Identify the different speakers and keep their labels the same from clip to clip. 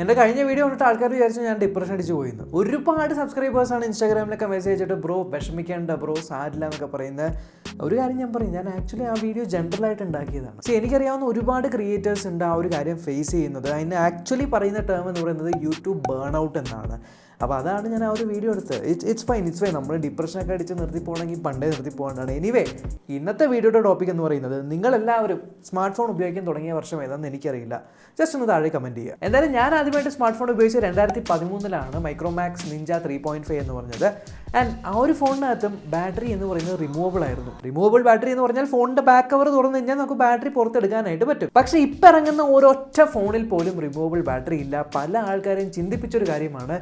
Speaker 1: എൻ്റെ കഴിഞ്ഞ വീഡിയോ കണ്ടിട്ട് ആൾക്കാർ വിചാരിച്ചു ഞാൻ ഡിപ്രഷൻ അടിച്ച് പോയിരുന്നു. ഒരുപാട് സബ്സ്ക്രൈബേഴ്സാണ് ഇൻസ്റ്റാഗ്രാമിലൊക്കെ മെസ്സേജ് ചെയ്തിട്ട് ബ്രോ വിഷമിക്കേണ്ട, ബ്രോ സാരില്ല എന്നൊക്കെ പറയുന്നത്. ഒരു കാര്യം ഞാൻ പറയും, ഞാൻ ആക്ച്വലി ആ വീഡിയോ ജനറലായിട്ട് ഉണ്ടാക്കിയതാണ്. പക്ഷേ എനിക്കറിയാവുന്ന ഒരുപാട് ക്രിയേറ്റേഴ്സ് ഉണ്ട് ആ ഒരു കാര്യം ഫേസ് ചെയ്യുന്നത്. അതിന് ആക്ച്വലി പറയുന്ന ടേം എന്ന് പറയുന്നത് യൂട്യൂബ് ബേൺ ഔട്ട് എന്നാണ്. അപ്പോൾ അതാണ് ഞാൻ ആ ഒരു വീഡിയോ എടുത്തത്. It's fine. നമ്മൾ ഡിപ്രഷനൊക്കെ അടിച്ച് നിർത്തി പോകണമെങ്കിൽ പണ്ടേ നിർത്തി പോകേണ്ടതാണ്. എനിവേ, ഇന്നത്തെ വീഡിയോയുടെ ടോപ്പിക് എന്ന് പറയുന്നത് നിങ്ങളെല്ലാവരും സ്മാർട്ട് ഫോൺ ഉപയോഗിക്കാൻ തുടങ്ങിയ വർഷം ഏതാണെന്ന് എനിക്കറിയില്ല. ജസ്റ്റ് ഒന്ന് താഴെ കമൻറ്റ് ചെയ്യുക. എന്തായാലും ഞാൻ ആദ്യമായിട്ട് സ്മാർട്ട് ഫോൺ ഉപയോഗിച്ചത് 2013 മൈക്രോമാക്സ് നിഞ്ച 3.5 എന്ന് പറഞ്ഞത്. ആൻഡ് ആ ഒരു ഫോണിനകത്തും ബാറ്ററി എന്ന് പറയുന്നത് റിമൂവബിൾ ആയിരുന്നു. റിമൂവബിൾ ബാറ്ററി എന്ന് പറഞ്ഞാൽ ഫോണിൻ്റെ ബാക്ക് കവർ തുറന്നു കഴിഞ്ഞാൽ നമുക്ക് ബാറ്ററി പുറത്തെടുക്കാനായിട്ട് പറ്റും. പക്ഷേ ഇപ്പം ഇറങ്ങുന്ന ഒരൊറ്റ ഫോണിൽ പോലും റിമൂവബിൾ ബാറ്ററി ഇല്ല. പല ആൾക്കാരെയും ചിന്തിപ്പിച്ചൊരു കാര്യമാണ്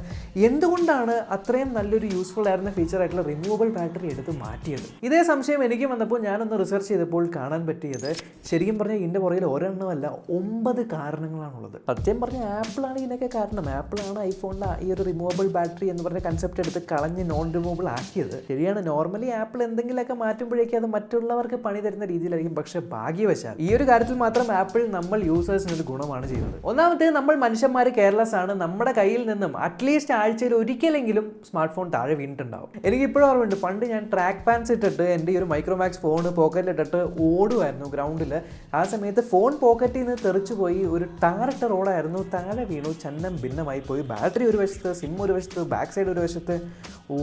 Speaker 1: എന്തുകൊണ്ടാണ് അത്രയും നല്ലൊരു യൂസ്ഫുൾ ആയിരുന്ന ഫീച്ചറായിട്ടുള്ള റിമൂവബിൾ ബാറ്ററി എടുത്ത് മാറ്റിയത്. ഇതേ സംശയം എനിക്ക് വന്നപ്പോൾ ഞാനൊന്ന് റിസർച്ച് ചെയ്തപ്പോൾ കാണാൻ പറ്റിയത് ശരിക്കും പറഞ്ഞാൽ ഇതിൻ്റെ പുറകിൽ ഒരെണ്ണമല്ല 9 കാരണങ്ങളാണുള്ളത്. സത്യം പറഞ്ഞാൽ ആപ്പിളാണ് ഇതിനൊക്കെ കാരണം. ആപ്പിളാണ് ഐഫോണിലെ ഈ ഒരു റിമൂവബിൾ ബാറ്ററി എന്ന് പറഞ്ഞ കൺസെപ്റ്റ് എടുത്ത് കളഞ്ഞ് നോൺ റിമൂവബിൾ ആക്കിയത്. ശരിയാണ്, നോർമലി ആപ്പിൾ എന്തെങ്കിലുമൊക്കെ മാറ്റുമ്പോഴേക്കും അത് മറ്റുള്ളവർക്ക് പണി തരുന്ന രീതിയിലായിരിക്കും. പക്ഷേ ഭാഗ്യവശാൽ ഈ ഒരു കാര്യത്തിൽ മാത്രം ആപ്പിൾ നമ്മൾ യൂസേഴ്സിന് ഒരു ഗുണമാണ് ചെയ്യുന്നത്. ഒന്നാമത്തേത്, നമ്മൾ മനുഷ്യന്മാർ കെയർലെസ് ആണ്. നമ്മുടെ കയ്യിൽ നിന്നും അറ്റ്ലീസ്റ്റ് ആഴ്ചയിൽ ഒരിക്കലെങ്കിലും സ്മാർട്ട് ഫോൺ താഴെ വീണിട്ടുണ്ടാവും. എനിക്ക് ഇപ്പോഴും ഓർമ്മയുണ്ട്, പണ്ട് ഞാൻ ട്രാക്ക് പാൻസ് ഇട്ടിട്ട് എൻ്റെ ഈ ഒരു മൈക്രോമാക്സ് ഫോൺ പോക്കറ്റിലിട്ടിട്ട് ഓടുമായിരുന്നു ഗ്രൗണ്ടിൽ. ആ സമയത്ത് ഫോൺ പോക്കറ്റിൽ നിന്ന് തെറിച്ചു പോയി. ഒരു ടാറിട്ട റോഡായിരുന്നു, താഴെ വീണു, ചന്നം ഭിന്നമായി പോയി. ബാറ്ററി ഒരു വശത്ത്, സിം ഒരു വശത്ത്, ബാക്ക് സൈഡ് ഒരു വശത്ത്,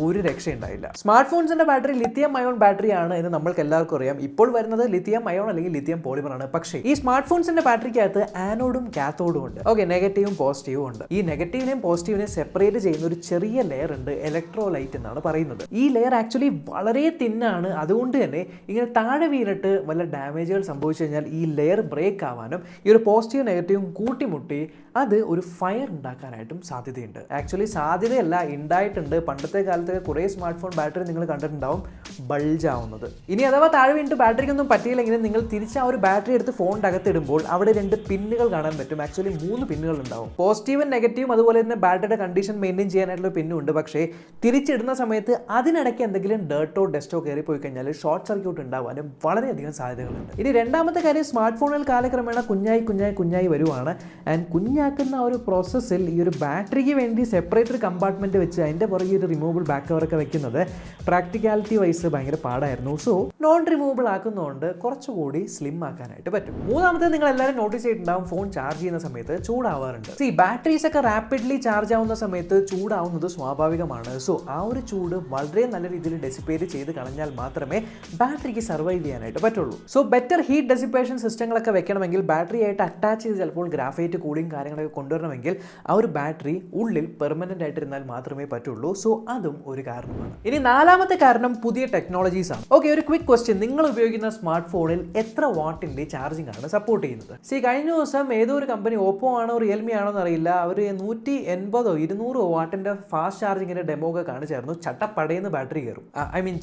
Speaker 1: ഒരു രക്ഷയുണ്ടായില്ല. സ്മാർട്ട് ഫോൺസിൻ്റെ ബാറ്ററി ലിത്തിയം അയോൺ ബാറ്ററി ആണ് എന്ന് നമ്മൾക്ക് എല്ലാവർക്കും അറിയാം. ഇപ്പോൾ വരുന്നത് ലിത്തിയം അയോൺ അല്ലെങ്കിൽ ലിത്തിയം പോളിമർ ആണ്. പക്ഷേ ഈ സ്മാർട്ട് ഫോൺസിൻ്റെ ബാറ്ററിക്കകത്ത് ആനോഡും കാത്തോഡും ഉണ്ട്. ഓക്കെ, നെഗറ്റീവും പോസിറ്റീവും ഉണ്ട്. ഈ നെഗറ്റീവിനെയും പോസിറ്റീവിനെയും സെപ്പറേറ്റ് ചെയ്യുന്ന ഒരു ചെറിയ ലെയർ ഉണ്ട്, ഇലക്ട്രോലൈറ്റ് എന്നാണ് പറയുന്നത്. ഈ ലെയർ ആക്ച്വലി വളരെ തിന്നാണ്. അതുകൊണ്ട് തന്നെ ഇങ്ങനെ താഴെ വീണിട്ട് വല്ല ഡാമേജുകൾ സംഭവിച്ചു കഴിഞ്ഞാൽ ഈ ലെയർ ബ്രേക്ക് ആവാനും ഈ ഒരു പോസിറ്റീവും നെഗറ്റീവും കൂട്ടിമുട്ടി അത് ഒരു ഫയർ ഉണ്ടാക്കാനായിട്ടും സാധ്യതയുണ്ട്. ആക്ച്വലി സാധ്യതയല്ല, ഉണ്ടായിട്ടുണ്ട്. പണ്ടത്തെ കാലത്ത് കുറേ സ്മാർട്ട് ഫോൺ ബാറ്ററി നിങ്ങൾ കണ്ടിട്ടുണ്ടാവും ബൾജ് ആവുന്നത്. ഇനി അഥവാ താഴെ വീണിട്ട് ബാറ്ററിക്കൊന്നും പറ്റിയില്ലെങ്കിൽ നിങ്ങൾ തിരിച്ച് ആ ഒരു ബാറ്ററി എടുത്ത് ഫോണിൻ്റെ അകത്തിടുമ്പോൾ അവിടെ 2 പിന്നുകൾ കാണാൻ പറ്റും. ആക്ച്വലി 3 പിന്നുകൾ ഉണ്ടാവും. പോസിറ്റീവും നെഗറ്റീവും അതുപോലെ തന്നെ ബാറ്ററിയുടെ കണ്ടീഷൻ മെയിൻറ്റെയിൻ ചെയ്യാനായിട്ടുള്ള പിന്നുണ്ട്. പക്ഷേ തിരിച്ചിടുന്ന സമയത്ത് അതിനിടയ്ക്ക് എന്തെങ്കിലും ഡേർട്ടോ ഡസ്റ്റോ കയറി പോയി കഴിഞ്ഞാൽ ഷോർട്ട് സർക്യൂട്ട് ഉണ്ടാവാനും വളരെയധികം സാധ്യതകളുണ്ട്. ഇനി രണ്ടാമത്തെ കാര്യം, സ്മാർട്ട് ഫോണുകൾ കാലക്രമേണ കുഞ്ഞായി വരുവാണ്. ആൻഡ് കുഞ്ഞാക്കുന്ന ഒരു പ്രോസസ്സിൽ ഈ ഒരു ബാറ്ററിക്ക് വേണ്ടി സെപ്പറേറ്റ് കമ്പാർട്ട്മെൻറ്റ് വെച്ച് അതിൻ്റെ പുറകെ ഒരു റിമൂവബിൾ ബാക്ക് കവറൊക്കെ വെക്കുന്നത് പ്രാക്ടിക്കാലിറ്റി വൈസ് ഭയങ്കര പാടായിരുന്നു. സോ നോൺ റിമൂവബിൾ ആക്കുന്നതുകൊണ്ട് കുറച്ചുകൂടി സ്ലിം ആക്കാനായിട്ട് പറ്റും. മൂന്നാമത്തെ, നിങ്ങൾ എല്ലാവരും നോട്ടീസ് ചെയ്തിട്ടുണ്ടാവും, ഫോൺ ചാർജ് ചെയ്യുന്ന സമയത്ത് ചൂടാവാറുണ്ട്. ബാറ്ററീസ് ഒക്കെ റാപ്പിഡ്ലി ചാർജ് ആവുന്ന സമയത്ത് ചൂടാവുന്നത് സ്വാഭാവികമാണ്. സോ ആ ഒരു ചൂട് വളരെ നല്ല രീതിയിൽ ഡെസിപ്പേറ്റ് ചെയ്ത് കളഞ്ഞാൽ മാത്രമേ ബാറ്ററിക്ക് സർവൈവ് ചെയ്യാനായിട്ട് പറ്റുള്ളൂ. സോ ബെറ്റർ ഹീറ്റ് ഡെസിപ്പേഷൻ സിസ്റ്റങ്ങളൊക്കെ വെക്കണമെങ്കിൽ ബാറ്ററി ആയിട്ട് അറ്റാച്ച് ചെയ്ത് ചിലപ്പോൾ ഗ്രാഫൈറ്റ് കൂളിംഗ് കാര്യങ്ങളൊക്കെ കൊണ്ടുവരണമെങ്കിൽ ആ ഒരു ബാറ്ററി ഉള്ളിൽ പെർമനന്റ് ആയിട്ടിരുന്നാൽ മാത്രമേ പറ്റുള്ളൂ. സോ അതും ഒരു കാരണമാണ്. ഇനി നാലാമത്തെ കാരണം പുതിയ ടെക്നോളജീസ് ആണ്. ഓക്കെ, ഒരു ക്വിക്ക് ക്വസ്റ്റ്യൻ, നിങ്ങൾ ഉപയോഗിക്കുന്ന സ്മാർട്ട് ഫോണിൽ എത്ര വാട്ടിന്റെ ചാർജിംഗ് ആണ് സപ്പോർട്ട് ചെയ്യുന്നത്? കഴിഞ്ഞ ദിവസം ഏതോ ഒരു കമ്പനി, ഓപ്പോ ആണോ റിയൽമി ആണോ എന്നറിയില്ല, അവർ 180-200 വാട്ടിന്റെ ഫാസ്റ്റ് ചാർജിങ്ങിന്റെ ഡെമോ ഒക്കെ കാണിച്ചായിരുന്നു. ചട്ടപ്പടയെന്ന് ബാറ്ററി കയറും,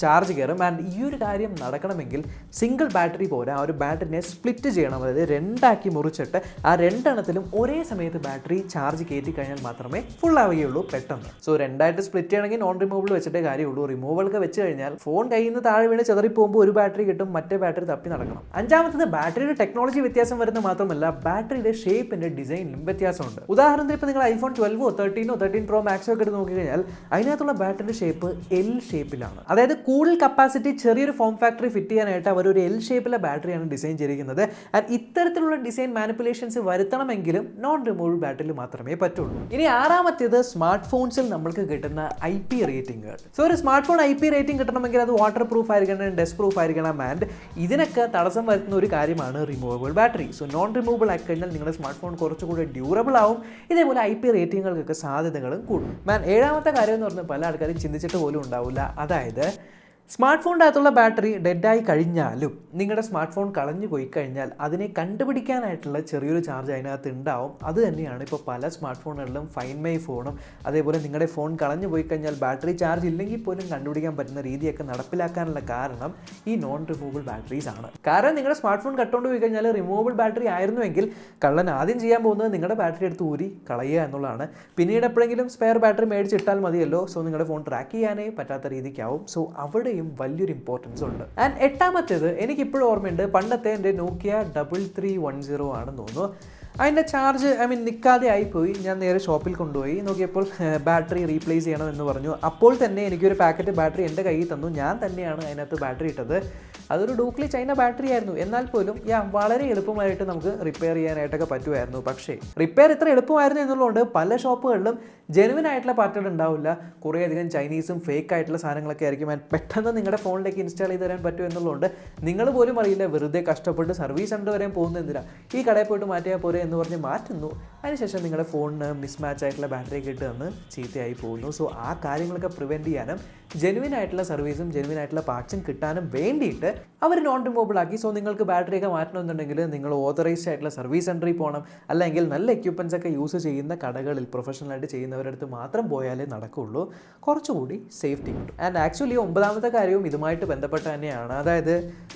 Speaker 1: ചാർജ് കയറും. ആൻഡ് ഈ ഒരു കാര്യം നടക്കണമെങ്കിൽ സിംഗിൾ ബാറ്ററി പോരാ, ആ ഒരു ബാറ്ററിനെ സ്പ്ലിറ്റ് ചെയ്യണം. അതായത് 2 ആക്കി മുറിച്ചിട്ട് ആ 2 എണ്ണത്തിലും ഒരേ സമയത്ത് ബാറ്ററി ചാർജ് കയറ്റി കഴിഞ്ഞാൽ മാത്രമേ ഫുൾ ആവുകയുള്ളൂ പെട്ടെന്ന്. സോ 2 ആയിട്ട് സ്പ്ലിറ്റ് ചെയ്യണമെങ്കിൽ നോൺ റിമൂവബിൾ വെച്ചിട്ടേ കാര്യമുള്ളൂ. റിമൂവബിൾ ഒക്കെ വെച്ച് കഴിഞ്ഞാൽ ഫോൺ കയ്യിൽ നിന്ന് താഴെ വീണ് ചെതറി പോകുമ്പോൾ ഒരു ബാറ്ററി കിട്ടും, മറ്റേ ബാറ്ററി തപ്പി നടക്കണം. അഞ്ചാമത്തത്, ബാറ്ററിയുടെ ടെക്നോളജി വ്യത്യാസം വരുന്നത് മാത്രമല്ല, ബാറ്ററിയുടെ ഷേപ്പിന്റെ ഡിസൈനിലും വ്യത്യാസമുണ്ട്. ഉദാഹരണത്തിന് ഇപ്പോൾ നിങ്ങൾ ഐഫോൺ 12 13 പ്രോ മാക്സോ ഒക്കെ എടുത്ത് നോക്കിക്കഴിഞ്ഞാൽ അതിനകത്തുള്ള ബാറ്ററിയുടെ ഷേപ്പ് എൽ ഷേപ്പിലാണ്. അതായത് കൂടുതൽ കപ്പാസിറ്റി ചെറിയൊരു ഫോം ഫാക്ടറി ഫിറ്റ് ചെയ്യാനായിട്ട് അവർ ഒരു എൽ ഷേപ്പിലെ ബാറ്ററിയാണ് ഡിസൈൻ ചെയ്തിരിക്കുന്നത്. ആൻഡ് ഇത്തരത്തിലുള്ള ഡിസൈൻ മാനിപ്പുലേഷൻസ് വരുത്തണമെങ്കിലും നോൺ റിമൂവബിൾ ബാറ്ററിയിൽ മാത്രമേ പറ്റുള്ളൂ. ഇനി ആറാമത്തേത്, സ്മാർട്ട് ഫോൺസിൽ നമ്മൾക്ക് കിട്ടുന്ന IP റേറ്റിംഗുകൾ. സോ ഒരു സ്മാർട്ട് ഫോൺ IP റേറ്റിംഗ് കിട്ടണമെങ്കിൽ അത് വാട്ടർ പ്രൂഫ് ആയിരിക്കണം, ഡസ്റ്റ് പ്രൂഫ് ആയിരിക്കണം. ആൻഡ് ഇതിനൊക്കെ തടസ്സം വരുത്തുന്ന ഒരു കാര്യമാണ് removable battery. So non removable ആക്കി കഴിഞ്ഞാൽ നിങ്ങളുടെ സ്മാർട്ട് ഫോൺ കുറച്ചുകൂടി ഡ്യൂറബിൾ ആവും. ഇതേപോലെ IP റേറ്റിങ്ങുകൾക്കൊക്കെ സാധ്യതകളും കൂടും. ഏഴാമത്തെ കാര്യം എന്ന് പറഞ്ഞാൽ പല ആൾക്കാരും ചിന്തിച്ചിട്ട് പോലും ഉണ്ടാവില്ല. അതായത് സ്മാർട്ട് ഫോണിൻ്റെ അകത്തുള്ള ബാറ്ററി ഡെഡായി കഴിഞ്ഞാലും നിങ്ങളുടെ സ്മാർട്ട് ഫോൺ കളഞ്ഞു പോയി കഴിഞ്ഞാൽ അതിനെ കണ്ടുപിടിക്കാനായിട്ടുള്ള ചെറിയൊരു ചാർജ് അതിനകത്ത് ഉണ്ടാവും. അത് തന്നെയാണ് ഇപ്പോൾ പല സ്മാർട്ട് ഫോണുകളിലും ഫൈൻഡ് മൈ ഫോണും അതേപോലെ നിങ്ങളുടെ ഫോൺ കളഞ്ഞു പോയി കഴിഞ്ഞാൽ ബാറ്ററി ചാർജ് ഇല്ലെങ്കിൽ പോലും കണ്ടുപിടിക്കാൻ പറ്റുന്ന രീതിയൊക്കെ നടപ്പിലാക്കാനുള്ള കാരണം ഈ നോൺ റിമൂവബിൾ ബാറ്ററീസ് ആണ്. കാരണം നിങ്ങളുടെ സ്മാർട്ട് ഫോൺ കട്ടുകൊണ്ട് പോയി കഴിഞ്ഞാൽ റിമൂവബിൾ ബാറ്ററി ആയിരുന്നുവെങ്കിൽ കള്ളൻ ആദ്യം ചെയ്യാൻ പോകുന്നത് നിങ്ങളുടെ ബാറ്ററി എടുത്ത് ഊരി കളയുക എന്നുള്ളതാണ്. പിന്നീട് എപ്പോഴെങ്കിലും സ്പെയർ ബാറ്ററി മേടിച്ചിട്ടാൽ മതിയല്ലോ. സോ നിങ്ങളുടെ ഫോൺ ട്രാക്ക് ചെയ്യാനേ പറ്റാത്ത രീതിക്കാവും. സോ അവിടെയും വലിയൊരു ഇമ്പോർട്ടൻസ് ഉണ്ട്. ആൻഡ് എട്ടാമത്തേത്, എനിക്കിപ്പോഴും ഓർമ്മയുണ്ട്, പണ്ടത്തെ എൻ്റെ നോക്കിയ 3310 ആണെന്ന് തോന്നുന്നു. അതിൻ്റെ ചാർജ് നിൽക്കാതെ ആയിപ്പോയി. ഞാൻ നേരെ ഷോപ്പിൽ കൊണ്ടുപോയി നോക്കിയപ്പോൾ ബാറ്ററി റീപ്ലേസ് ചെയ്യണമെന്ന് പറഞ്ഞു. അപ്പോൾ തന്നെ എനിക്കൊരു പാക്കറ്റ് ബാറ്ററി എൻ്റെ കയ്യിൽ തന്നു. ഞാൻ തന്നെയാണ് അതിനകത്ത് ബാറ്ററി ഇട്ടത്. അതൊരു ഡൂക്ലി ചൈന ബാറ്ററി ആയിരുന്നു. എന്നാൽ പോലും വളരെ എളുപ്പമായിട്ട് നമുക്ക് റിപ്പയർ ചെയ്യാനായിട്ടൊക്കെ പറ്റുമായിരുന്നു. പക്ഷേ റിപ്പയർ ഇത്ര എളുപ്പമായിരുന്നു എന്നുള്ളതുകൊണ്ട് പല ഷോപ്പുകളിലും ജെനുവിൻ ആയിട്ടുള്ള പാർട്ടുകൾ ഉണ്ടാവില്ല. കുറേയധികം ചൈനീസും ഫേക്ക് ആയിട്ടുള്ള സാധനങ്ങളൊക്കെ ആയിരിക്കും. പെട്ടെന്ന് നിങ്ങളുടെ ഫോണിലേക്ക് ഇൻസ്റ്റാൾ ചെയ്ത് തരാൻ പറ്റും എന്നുള്ളതുകൊണ്ട് നിങ്ങൾ പോലും അറിയില്ല. വെറുതെ കഷ്ടപ്പെട്ട് സർവീസ് സെൻ്റർ വരെ പോകുന്ന എന്തിനാ, ഈ കടയിൽ പോയിട്ട് മാറ്റിയാൽ പോരെ എന്ന് പറഞ്ഞ് മാറ്റുന്നു. അതിനുശേഷം നിങ്ങളുടെ ഫോണിന് മിസ്മാച്ച് ആയിട്ടുള്ള ബാറ്ററി ഇട്ട് തന്ന് ചീത്തയായി പോകുന്നു. സോ ആ കാര്യങ്ങളൊക്കെ പ്രിവെൻറ്റ് ചെയ്യാനും ജെനുവിൻ ആയിട്ടുള്ള സർവീസും ജെനുവിൻ ആയിട്ടുള്ള പാർട്സും കിട്ടാനും വേണ്ടിയിട്ട് അവർ നോൺ റിമൂവബിൾ ആക്കി. സോ നിങ്ങൾക്ക് ബാറ്ററിയൊക്കെ മാറ്റണമെന്നുണ്ടെങ്കിൽ നിങ്ങൾ ഓതറൈസ്ഡ് ആയിട്ടുള്ള സർവീസ് സെൻറ്ററിൽ പോകണം. അല്ലെങ്കിൽ നല്ല എക്യുപ്മെൻറ്റ്സ് ഒക്കെ യൂസ് ചെയ്യുന്ന കടകളിൽ പ്രൊഫഷണലായിട്ട് ചെയ്യുന്നവരുടെ അടുത്ത് മാത്രം പോയാലേ നടക്കുകയുള്ളൂ. കുറച്ചുകൂടി സേഫ്റ്റി കിട്ടും. ആൻഡ് ആക്ച്വലി 9ാമത്തെ കാര്യവും ഇതുമായിട്ട് ബന്ധപ്പെട്ട് തന്നെയാണ്. അതായത്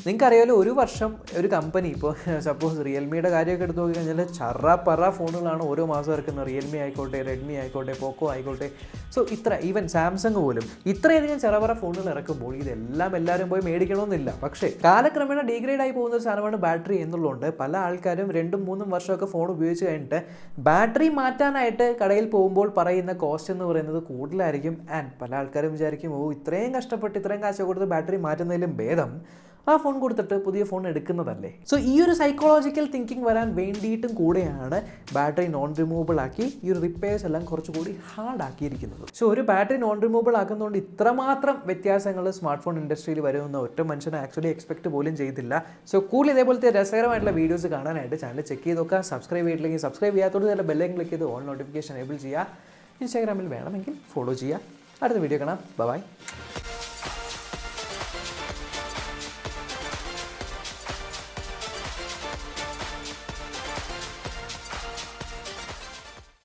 Speaker 1: നിങ്ങൾക്കറിയാമല്ലോ, ഒരു വർഷം ഒരു കമ്പനി, ഇപ്പോൾ സപ്പോസ് റിയൽമിയുടെ കാര്യമൊക്കെ എടുത്ത് നോക്കി കഴിഞ്ഞാൽ ചറ ഫോണുകളാണ് ഓരോ മാസം ഇറക്കുന്നത്. റിയൽമി ആയിക്കോട്ടെ, റെഡ്മി ആയിക്കോട്ടെ, പോക്കോ ആയിക്കോട്ടെ. സോ ഈവൻ സാംസങ് പോലും ഇത്രയധികം ചെറവറ ഫോണുകൾ ഇറക്കുമ്പോൾ ഇതെല്ലാം എല്ലാവരും പോയി മേടിക്കണമെന്നില്ല. പക്ഷേ കാലക്രമേണ ഡീഗ്രേഡ് ആയി പോകുന്ന ഒരു സാധനമാണ് ബാറ്ററി എന്നുള്ളതുകൊണ്ട് പല ആൾക്കാരും 2-3 വർഷമൊക്കെ ഫോൺ ഉപയോഗിച്ച് കഴിഞ്ഞിട്ട് ബാറ്ററി മാറ്റാനായിട്ട് കടയിൽ പോകുമ്പോൾ പറയുന്ന കോസ്റ്റ് എന്ന് പറയുന്നത് കൂടുതലായിരിക്കും. ആൻഡ് പല ആൾക്കാരും വിചാരിക്കും, ഇത്രയും കഷ്ടപ്പെട്ട് ഇത്രയും കാശ് കൊടുത്ത് ബാറ്ററി മാറ്റുന്നതിലും ഭേദം ആ ഫോൺ കൊടുത്തിട്ട് പുതിയ ഫോൺ എടുക്കുന്നതല്ലേ. സോ ഈ ഒരു സൈക്കോളജിക്കൽ തിങ്കിങ് വരാൻ വേണ്ടിയിട്ടും കൂടെയാണ് ബാറ്ററി നോൺ റിമൂവബിൾ ആക്കി ഈ ഒരു റിപ്പയേഴ്സ് എല്ലാം കുറച്ചുകൂടി ഹാർഡ് ആക്കിയിരിക്കുന്നത്. സോ ഒരു ബാറ്ററി നോൺ റിമൂവബിൾ ആക്കുന്നതുകൊണ്ട് ഇത്രമാത്രം വ്യത്യാസങ്ങൾ സ്മാർട്ട് ഫോൺ ഇൻഡസ്ട്രിയിൽ വരുമെന്ന് ഒറ്റ മനുഷ്യനെ ആക്ച്വലി എക്സ്പെക്ട് പോലും ചെയ്തില്ല. സോ കൂടുതൽ ഇതേപോലത്തെ രസകരമായിട്ടുള്ള വീഡിയോസ് കാണാനായിട്ട് ചാനൽ ചെക്ക് ചെയ്ത് നോക്കുക. സബ്സ്ക്രൈബ് ചെയ്തില്ലെങ്കിൽ സബ്സ്ക്രൈബ് ചെയ്യാത്തോട് തന്നെ ബെല്ലൈക്കൻ ക്ലിക്ക് ചെയ്ത് ഓൾ നോട്ടിഫിക്കേഷൻ എനേബിൾ ചെയ്യുക. ഇൻസ്റ്റാഗ്രാമിൽ വേണമെങ്കിൽ ഫോളോ ചെയ്യുക. അടുത്ത വീഡിയോ കാണാം. ബൈ.